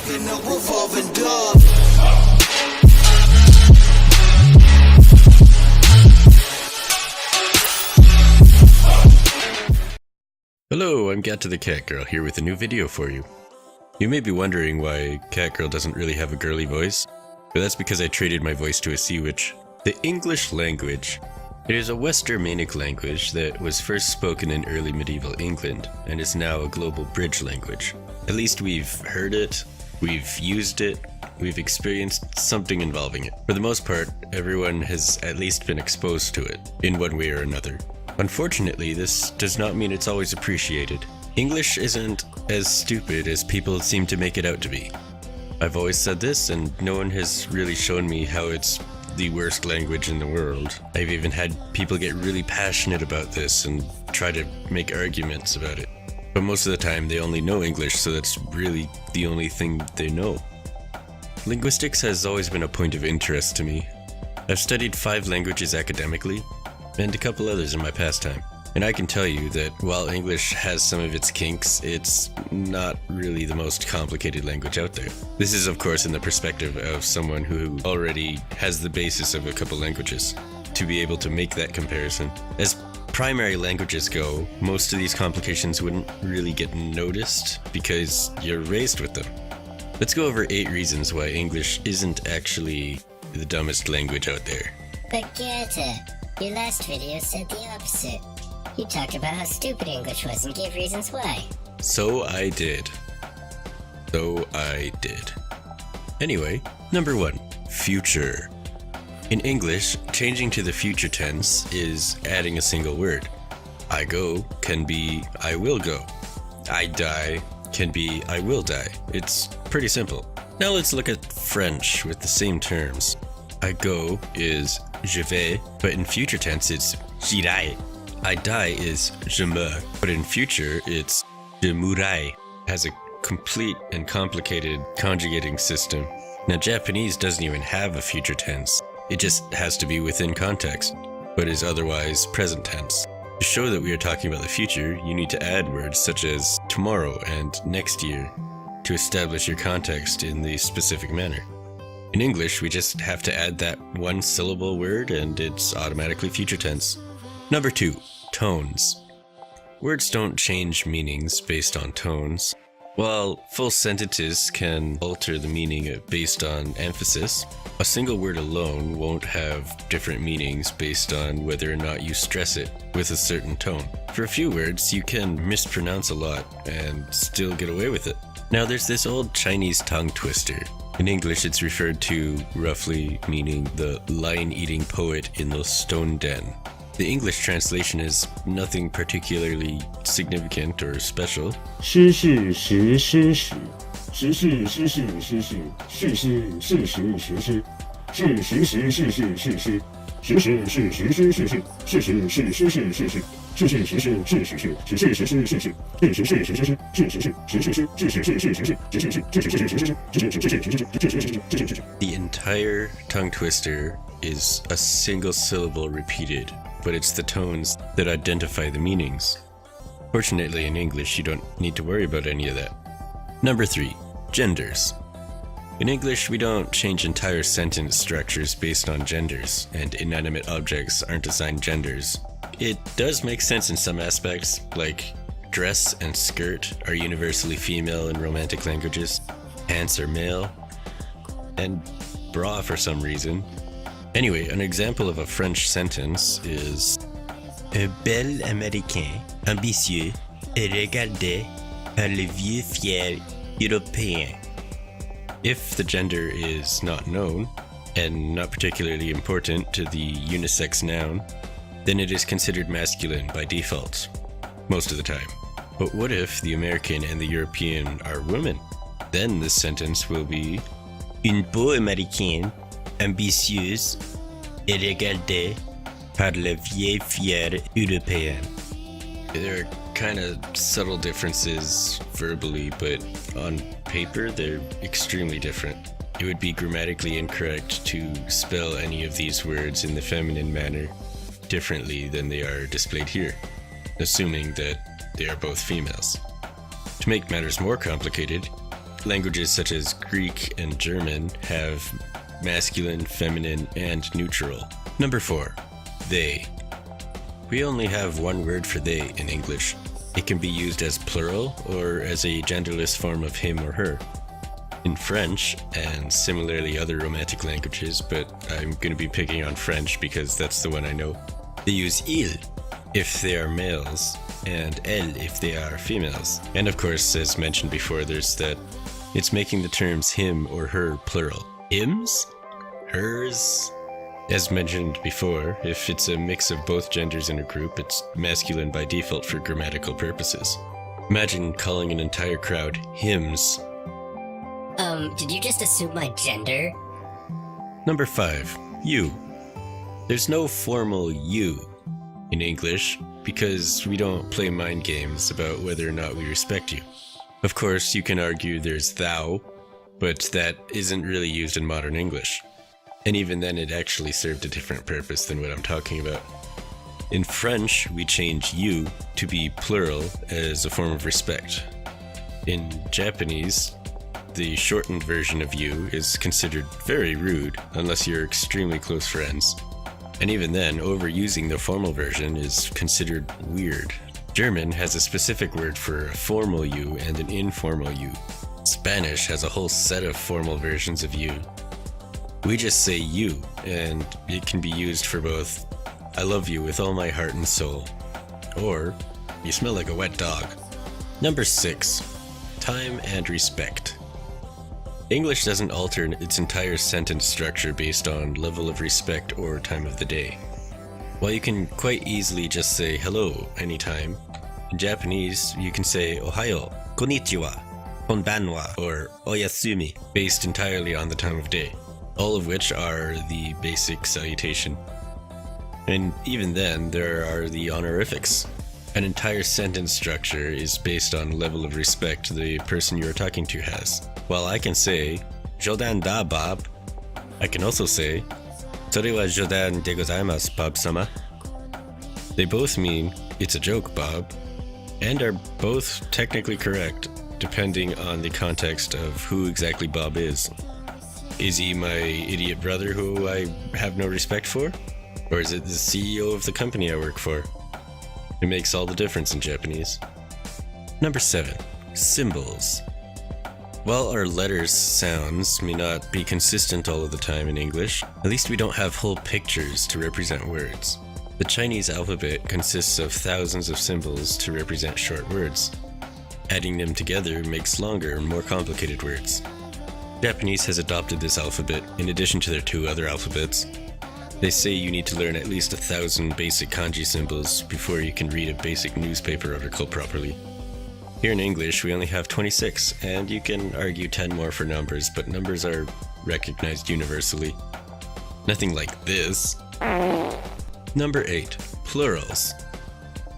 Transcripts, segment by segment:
in a revolving door. Hello, I'm Gata the Catgirl here with a new video for you. You may be wondering why Catgirl doesn't really have a girly voice, but that's because I traded my voice to a sea witch. The English language. It is a West Germanic language that was first spoken in early medieval England and is now a global bridge language. At least we've heard it, we've used it, we've experienced something involving it. For the most part, everyone has at least been exposed to it in one way or another. Unfortunately, this does not mean it's always appreciated. English isn't as stupid as people seem to make it out to be. I've always said this, and no one has really shown me how it's the worst language in the world. I've even had people get really passionate about this and try to make arguments about it. But most of the time they only know English, so that's really the only thing they know. Linguistics has always been a point of interest to me. I've studied 5 languages academically, and a couple others in my pastime. And I can tell you that while English has some of its kinks, it's not really the most complicated language out there. This is of course in the perspective of someone who already has the basis of a couple languages, to be able to make that comparison. As primary languages go, most of these complications wouldn't really get noticed because you're raised with them. Let's go over 8 reasons why English isn't actually the dumbest language out there. But Gata, your last video said the opposite. You talked about how stupid English was and gave reasons why. So I did. Anyway, number 1, future. In English, changing to the future tense is adding a single word. I go can be I will go. I die can be I will die. It's pretty simple. Now let's look at French with the same terms. I go is je vais, but in future tense it's j'irai. I die is je meurs, but in future it's je mourrai. It has a complete and complicated conjugating system. Now Japanese doesn't even have a future tense. It just has to be within context, but is otherwise present tense. To show that we are talking about the future, you need to add words such as tomorrow and next year to establish your context in the specific manner. In English, we just have to add that one syllable word and it's automatically future tense. Number 2, tones. Words don't change meanings based on tones. While full sentences can alter the meaning based on emphasis, a single word alone won't have different meanings based on whether or not you stress it with a certain tone. For a few words, you can mispronounce a lot and still get away with it. Now there's this old Chinese tongue twister. In English, it's referred to roughly meaning the lion-eating poet in the stone den. The English translation is nothing particularly significant or special. The entire tongue twister is a single syllable repeated, but it's the tones that identify the meanings. Fortunately, in English, you don't need to worry about any of that. Number 3, genders. In English, we don't change entire sentence structures based on genders, and inanimate objects aren't assigned genders. It does make sense in some aspects, like dress and skirt are universally female in romantic languages, pants are male, and bra for some reason. Anyway, an example of a French sentence is Un bel Américain, ambitieux, et regardé par les vieux fiers européens. If the gender is not known, and not particularly important to the unisex noun, then it is considered masculine by default, most of the time. But what if the American and the European are women? Then this sentence will be Une beau Américaine, ambitieuse, et regardée par les vieilles fières européennes. There are kind of subtle differences verbally, but on paper they're extremely different. It would be grammatically incorrect to spell any of these words in the feminine manner differently than they are displayed here, assuming that they are both females. To make matters more complicated, languages such as Greek and German have masculine, feminine, and neutral. Number 4. They. We only have one word for they in English. It can be used as plural or as a genderless form of him or her. In French, and similarly other Romantic languages, but I'm going to be picking on French because that's the one I know, they use il if they are males, and elle if they are females. And of course, as mentioned before, there's that it's making the terms him or her plural. Hims? Hers? As mentioned before, if it's a mix of both genders in a group, it's masculine by default for grammatical purposes. Imagine calling an entire crowd hymns. Did you just assume my gender? Number 5. You. There's no formal you in English because we don't play mind games about whether or not we respect you. Of course, you can argue there's thou, but that isn't really used in modern English. And even then, it actually served a different purpose than what I'm talking about. In French, we change you to be plural as a form of respect. In Japanese, the shortened version of you is considered very rude unless you're extremely close friends. And even then, overusing the formal version is considered weird. German has a specific word for a formal you and an informal you. Spanish has a whole set of formal versions of you. We just say you, and it can be used for both I love you with all my heart and soul, or you smell like a wet dog. Number 6. Time and respect. English doesn't alter its entire sentence structure based on level of respect or time of the day. While you can quite easily just say hello anytime, in Japanese you can say ohayo, konnichiwa, konbanwa, or oyasumi, based entirely on the time of day, all of which are the basic salutation. And even then, there are the honorifics. An entire sentence structure is based on level of respect the person you are talking to has. While I can say, Jodan da, Bob, I can also say, Sore wa jodan de gozaimasu, Bob-sama. They both mean, it's a joke, Bob, and are both technically correct, depending on the context of who exactly Bob is. Is he my idiot brother who I have no respect for? Or is it the CEO of the company I work for? It makes all the difference in Japanese. Number 7. Symbols. While our letters' sounds may not be consistent all of the time in English, at least we don't have whole pictures to represent words. The Chinese alphabet consists of thousands of symbols to represent short words. Adding them together makes longer, more complicated words. Japanese has adopted this alphabet in addition to their 2 other alphabets. They say you need to learn at least 1,000 basic kanji symbols before you can read a basic newspaper article properly. Here in English, we only have 26, and you can argue 10 more for numbers, but numbers are recognized universally. Nothing like this. Number 8. Plurals.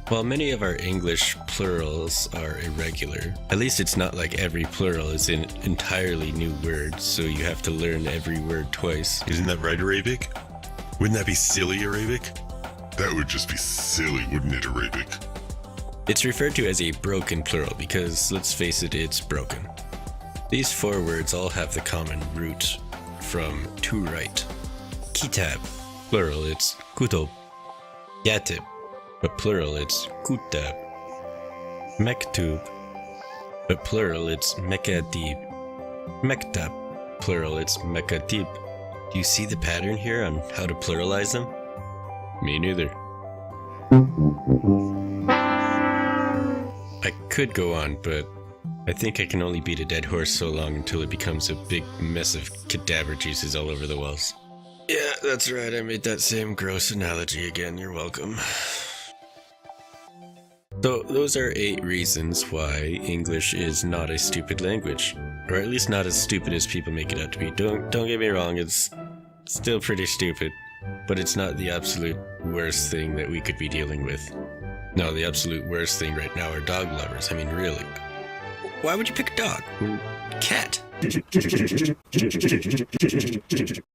While many of our English plurals are irregular, at least it's not like every plural is an entirely new word, so you have to learn every word twice. Isn't that right, Arabic? Wouldn't that be silly, Arabic? That would just be silly, wouldn't it, Arabic? It's referred to as a broken plural because, let's face it, it's broken. These 4 words all have the common root from to write. Kitab, plural, it's kutub. Yatib, but plural, it's kutab. Mektub, but plural, it's mekatib. Mektab, plural, it's mekatib. Do you see the pattern here on how to pluralize them? Me neither. I could go on, but I think I can only beat a dead horse so long until it becomes a big mess of cadaver juices all over the walls. Yeah, that's right, I made that same gross analogy again, you're welcome. So, those are 8 reasons why English is not a stupid language. Or at least not as stupid as people make it out to be. Don't get me wrong, it's still pretty stupid. But it's not the absolute worst thing that we could be dealing with. No, the absolute worst thing right now are dog lovers. I mean, really. Why would you pick a dog? Cat.